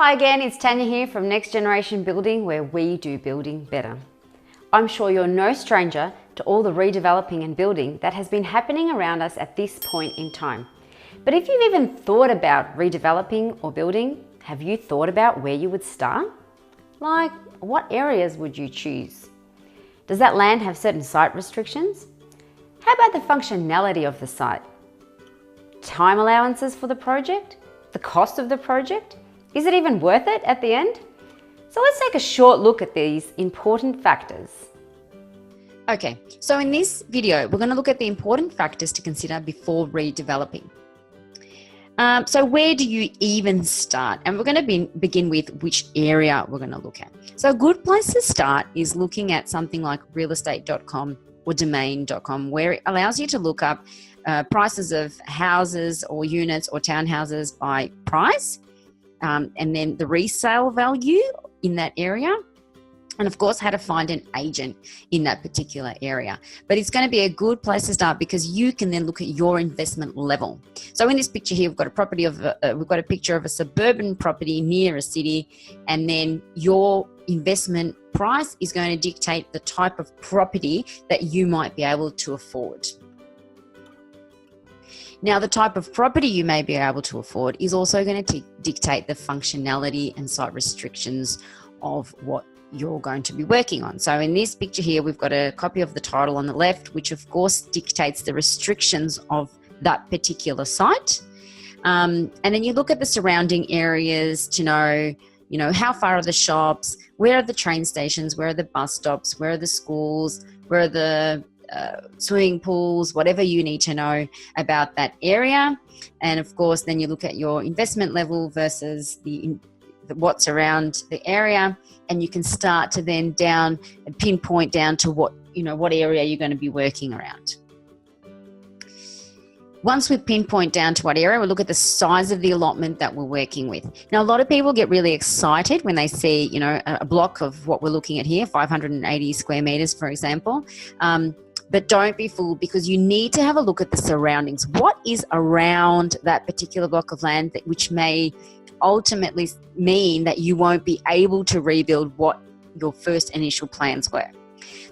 Hi again, it's Tanya here from Next Generation Building, where we do building better. I'm sure you're no stranger to all the redeveloping and building that has been happening around us at this point in time. But if you've even thought about redeveloping or building, have you thought about where you would start? Like, what areas would you choose? Does that land have certain site restrictions? How about the functionality of the site? Time allowances for the project? The cost of the project? Is it even worth it at the end? So let's take a short look at these important factors. Okay, so in this video, we're going to look at the important factors to consider before redeveloping. So where do you even start? And we're going to begin with which area we're going to look at. So a good place to start is looking at something like realestate.com or domain.com, where it allows you to look up prices of houses or units or townhouses by price, and then the resale value in that area, and of course how to find an agent in that particular area. But it's going to be a good place to start because you can then look at your investment level. So in this picture here, we've got a picture of a suburban property near a city, and then your investment price is going to dictate the type of property that you might be able to afford. Now, the type of property you may be able to afford is also going to dictate the functionality and site restrictions of what you're going to be working on. So in this picture here, we've got a copy of the title on the left, which of course dictates the restrictions of that particular site. And then you look at the surrounding areas to know, how far are the shops, where are the train stations, where are the bus stops, where are the schools, where are the swimming pools, whatever you need to know about that area. And of course, then you look at your investment level versus what's around the area, and you can start to then pinpoint down to what area you're going to be working around. Once we pinpoint down to what area, we'll look at the size of the allotment that we're working with. Now, a lot of people get really excited when they see, a block of what we're looking at here, 580 square meters, for example. But don't be fooled, because you need to have a look at the surroundings. What is around that particular block of land which may ultimately mean that you won't be able to rebuild what your first initial plans were?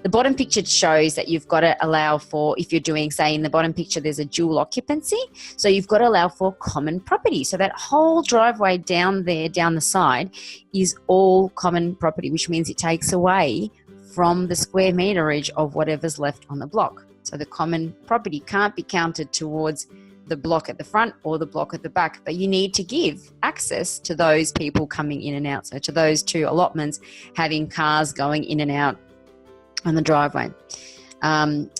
The bottom picture shows that you've got to allow for, if you're doing, say in the bottom picture, there's a dual occupancy. So you've got to allow for common property. So that whole driveway down there, down the side, is all common property, which means it takes away from the square meterage of whatever's left on the block. So the common property can't be counted towards the block at the front or the block at the back, but you need to give access to those people coming in and out. So to those two allotments, having cars going in and out on the driveway.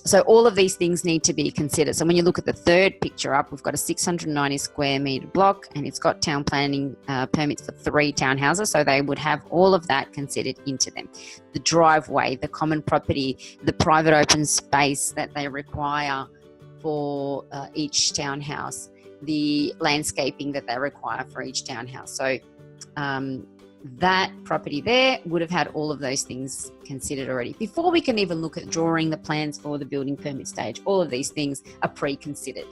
So all of these things need to be considered. So when you look at the third picture up, we've got a 690 square metre block, and it's got town planning permits for 3 townhouses. So they would have all of that considered into them. The driveway, the common property, the private open space that they require for each townhouse, the landscaping that they require for each townhouse. So that property there would have had all of those things considered already. Before we can even look at drawing the plans for the building permit stage, all of these things are pre-considered.